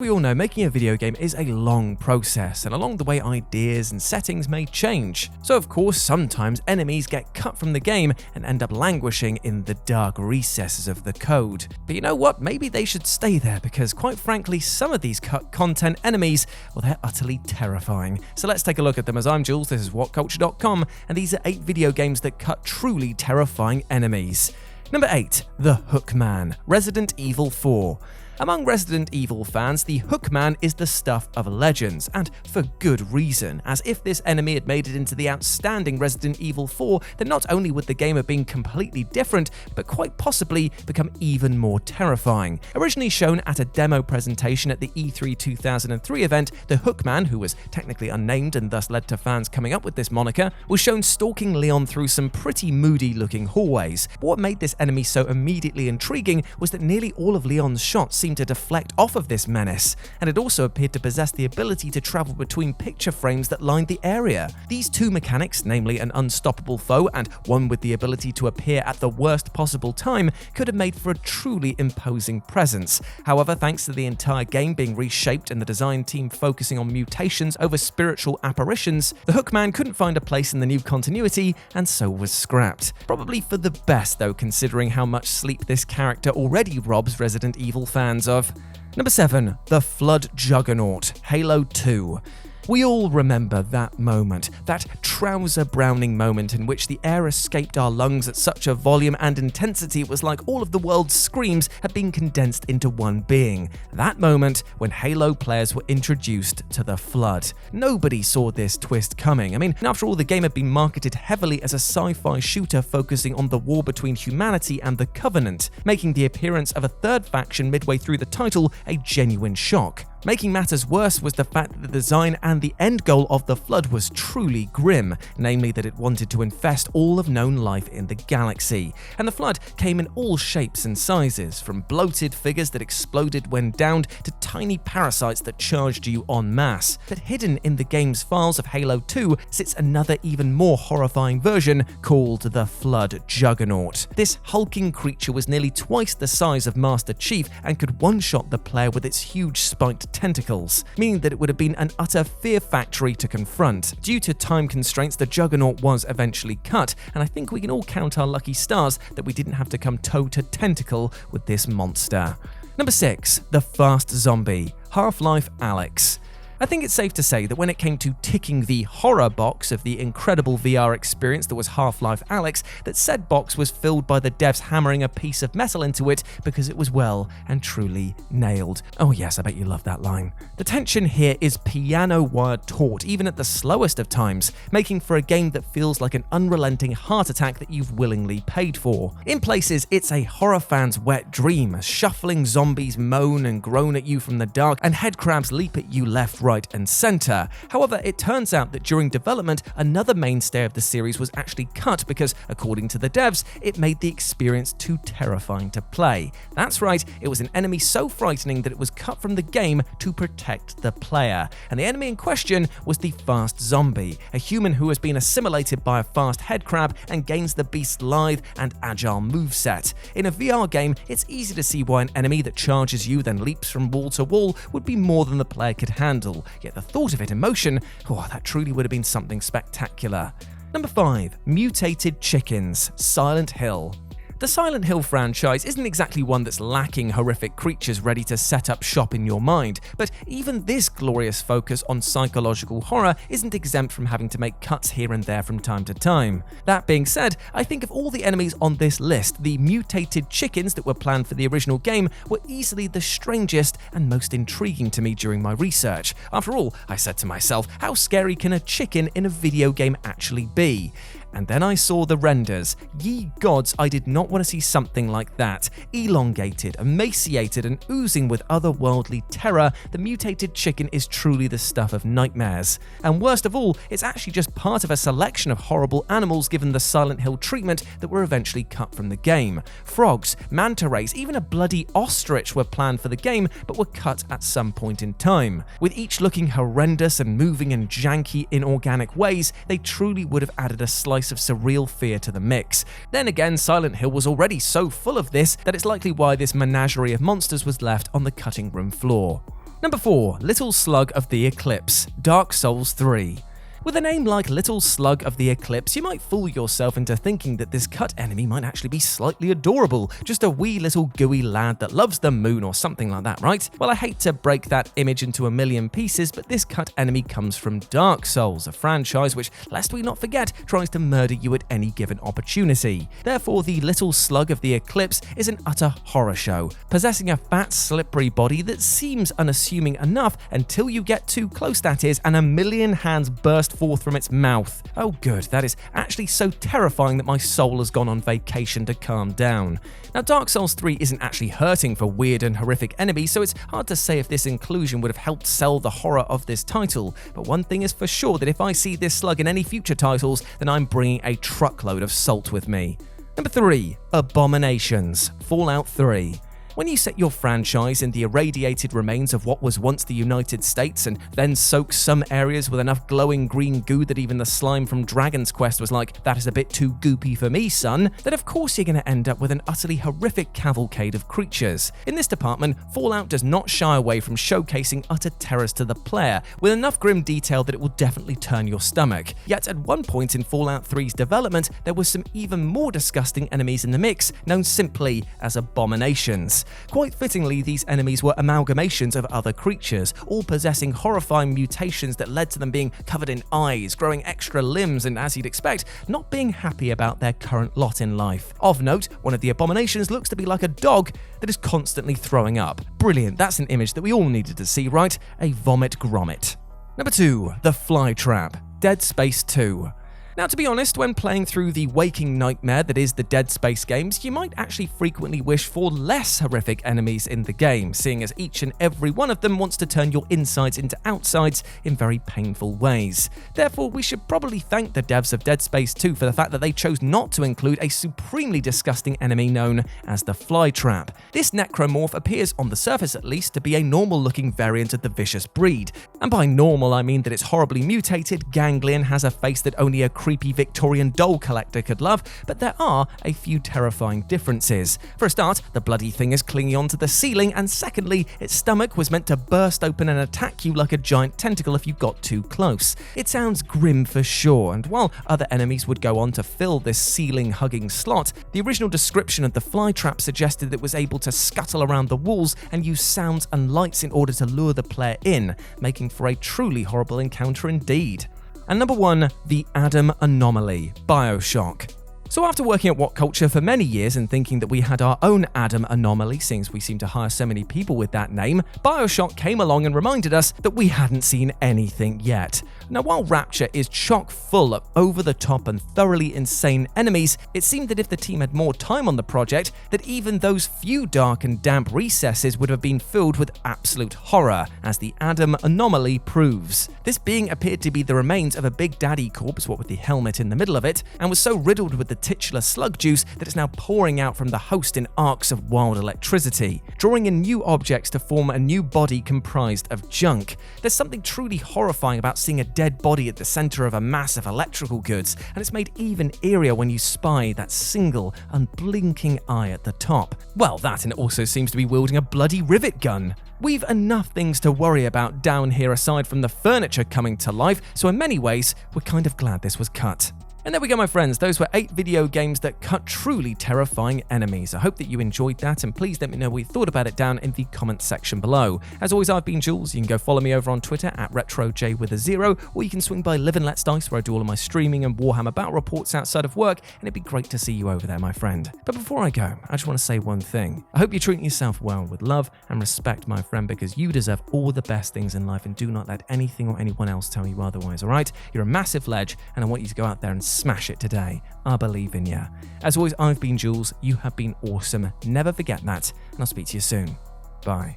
We all know making a video game is a long process, and along the way ideas and settings may change. So of course, sometimes enemies get cut from the game and end up languishing in the dark recesses of the code. But you know what? Maybe they should stay there, because quite frankly, some of these cut content enemies, well, they're utterly terrifying. So let's take a look at them. As I'm Jules, this is WhatCulture.com, and these are 8 video games that cut truly terrifying enemies. Number 8, The Hookman, Resident Evil 4. Among Resident Evil fans, the Hookman is the stuff of legends, and for good reason, as if this enemy had made it into the outstanding Resident Evil 4, then not only would the game have been completely different, but quite possibly become even more terrifying. Originally shown at a demo presentation at the E3 2003 event, the Hookman, who was technically unnamed and thus led to fans coming up with this moniker, was shown stalking Leon through some pretty moody-looking hallways. But what made this enemy so immediately intriguing was that nearly all of Leon's shots seemed to deflect off of this menace, and it also appeared to possess the ability to travel between picture frames that lined the area. These two mechanics, namely an unstoppable foe and one with the ability to appear at the worst possible time, could have made for a truly imposing presence. However, thanks to the entire game being reshaped and the design team focusing on mutations over spiritual apparitions, the Hookman couldn't find a place in the new continuity and so was scrapped. Probably for the best though, considering how much sleep this character already robs Resident Evil fans of. Number 7, The Flood Juggernaut, Halo 2. We all remember that moment, that trouser-browning moment in which the air escaped our lungs at such a volume and intensity it was like all of the world's screams had been condensed into one being. That moment when Halo players were introduced to the Flood. Nobody saw this twist coming. I mean, after all, the game had been marketed heavily as a sci-fi shooter focusing on the war between humanity and the Covenant, making the appearance of a third faction midway through the title a genuine shock. Making matters worse was the fact that the design and the end goal of the Flood was truly grim, namely that it wanted to infest all of known life in the galaxy. And the Flood came in all shapes and sizes, from bloated figures that exploded when downed to tiny parasites that charged you en masse. But hidden in the game's files of Halo 2 sits another even more horrifying version called the Flood Juggernaut. This hulking creature was nearly twice the size of Master Chief and could one-shot the player with its huge spiked tentacles, meaning that it would have been an utter fear factory to confront. Due to time constraints, the Juggernaut was eventually cut, and I think we can all count our lucky stars that we didn't have to come toe-to-tentacle with this monster. Number 6, The Fast Zombie, Half-Life ALYX. I think it's safe to say that when it came to ticking the horror box of the incredible VR experience that was Half-Life ALYX, that said box was filled by the devs hammering a piece of metal into it because it was well and truly nailed. Oh yes, I bet you love that line. The tension here is piano wire taut, even at the slowest of times, making for a game that feels like an unrelenting heart attack that you've willingly paid for. In places, it's a horror fan's wet dream, as shuffling zombies moan and groan at you from the dark, and headcrabs leap at you left, right, and center. However, it turns out that during development, another mainstay of the series was actually cut because, according to the devs, it made the experience too terrifying to play. That's right, it was an enemy so frightening that it was cut from the game to protect the player. And the enemy in question was the Fast Zombie, a human who has been assimilated by a fast headcrab and gains the beast's lithe and agile moveset. In a VR game, it's easy to see why an enemy that charges you then leaps from wall to wall would be more than the player could handle. Yet the thought of it in motion, that truly would have been something spectacular. Number 5, Mutated Chickens, Silent Hill. The Silent Hill franchise isn't exactly one that's lacking horrific creatures ready to set up shop in your mind, but even this glorious focus on psychological horror isn't exempt from having to make cuts here and there from time to time. That being said, I think of all the enemies on this list, the mutated chickens that were planned for the original game were easily the strangest and most intriguing to me during my research. After all, I said to myself, how scary can a chicken in a video game actually be? And then I saw the renders. Ye gods, I did not want to see something like that. Elongated, emaciated, and oozing with otherworldly terror, the mutated chicken is truly the stuff of nightmares. And worst of all, it's actually just part of a selection of horrible animals given the Silent Hill treatment that were eventually cut from the game. Frogs, manta rays, even a bloody ostrich were planned for the game, but were cut at some point in time. With each looking horrendous and moving in janky, inorganic ways, they truly would have added a slice of surreal fear to the mix. Then again, Silent Hill was already so full of this that it's likely why this menagerie of monsters was left on the cutting room floor. Number 4. Little Slug of the Eclipse, Dark Souls 3. With a name like Little Slug of the Eclipse, you might fool yourself into thinking that this cut enemy might actually be slightly adorable, just a wee little gooey lad that loves the moon or something like that, right? Well, I hate to break that image into a million pieces, but this cut enemy comes from Dark Souls, a franchise which, lest we not forget, tries to murder you at any given opportunity. Therefore, the Little Slug of the Eclipse is an utter horror show, possessing a fat, slippery body that seems unassuming enough until you get too close, that is, and a million hands burst forth from its mouth. Oh good, that is actually so terrifying that my soul has gone on vacation to calm down. Now, Dark Souls 3 isn't actually hurting for weird and horrific enemies, so it's hard to say if this inclusion would have helped sell the horror of this title, but one thing is for sure, that if I see this slug in any future titles, then I'm bringing a truckload of salt with me. Number 3. Abominations, Fallout 3. When you set your franchise in the irradiated remains of what was once the United States and then soak some areas with enough glowing green goo that even the slime from Dragon's Quest was like, that is a bit too goopy for me, son, then of course you're going to end up with an utterly horrific cavalcade of creatures. In this department, Fallout does not shy away from showcasing utter terrors to the player, with enough grim detail that it will definitely turn your stomach. Yet at one point in Fallout 3's development, there was some even more disgusting enemies in the mix, known simply as abominations. Quite fittingly, these enemies were amalgamations of other creatures, all possessing horrifying mutations that led to them being covered in eyes, growing extra limbs, and as you'd expect, not being happy about their current lot in life. Of note, one of the abominations looks to be like a dog that is constantly throwing up. Brilliant, that's an image that we all needed to see, right? A vomit grommet. Number 2. The FLYTRAP, Dead Space 2. Now, to be honest, when playing through the waking nightmare that is the Dead Space games, you might actually frequently wish for less horrific enemies in the game, seeing as each and every one of them wants to turn your insides into outsides in very painful ways. Therefore, we should probably thank the devs of Dead Space 2 for the fact that they chose not to include a supremely disgusting enemy known as the FLYTRAP. This necromorph appears, on the surface at least, to be a normal-looking variant of the vicious breed. And by normal, I mean that it's horribly mutated, ganglion, has a face that only a creepy Victorian doll collector could love, but there are a few terrifying differences. For a start, the bloody thing is clinging onto the ceiling, and secondly, its stomach was meant to burst open and attack you like a giant tentacle if you got too close. It sounds grim for sure, and while other enemies would go on to fill this ceiling-hugging slot, the original description of the FLYTRAP suggested that it was able to scuttle around the walls and use sounds and lights in order to lure the player in, making for a truly horrible encounter indeed. And number 1, the ANOMALY, BIOSHOCK. So after working at What Culture for many years and thinking that we had our own ANOMALY, since we seem to hire so many people with that name, BIOSHOCK came along and reminded us that we hadn't seen anything yet. Now, while Rapture is chock full of over-the-top and thoroughly insane enemies, it seemed that if the team had more time on the project, that even those few dark and damp recesses would have been filled with absolute horror, as the ANOMALY proves. This being appeared to be the remains of a Big Daddy corpse, what with the helmet in the middle of it, and was so riddled with the titular slug juice that it's now pouring out from the host in arcs of wild electricity, drawing in new objects to form a new body comprised of junk. There's something truly horrifying about seeing a dead body at the center of a mass of electrical goods, and it's made even eerier when you spy that single, unblinking eye at the top. Well, that, and it also seems to be wielding a bloody rivet gun. We've enough things to worry about down here aside from the furniture coming to life, so in many ways, we're kind of glad this was cut. And there we go, my friends. Those were 8 video games that cut truly terrifying enemies. I hope that you enjoyed that, and please let me know what you thought about it down in the comments section below. As always, I've been Jules. You can go follow me over on Twitter at RetroJ0, or you can swing by Live and Let's Dice, where I do all of my streaming and Warhammer battle reports outside of work, and it'd be great to see you over there, my friend. But before I go, I just want to say one thing. I hope you're treating yourself well with love and respect, my friend, because you deserve all the best things in life, and do not let anything or anyone else tell you otherwise, alright? You're a massive ledge, and I want you to go out there and smash it today. I believe in you. As always, I've been Jules. You have been awesome. Never forget that, and I'll speak to you soon. Bye.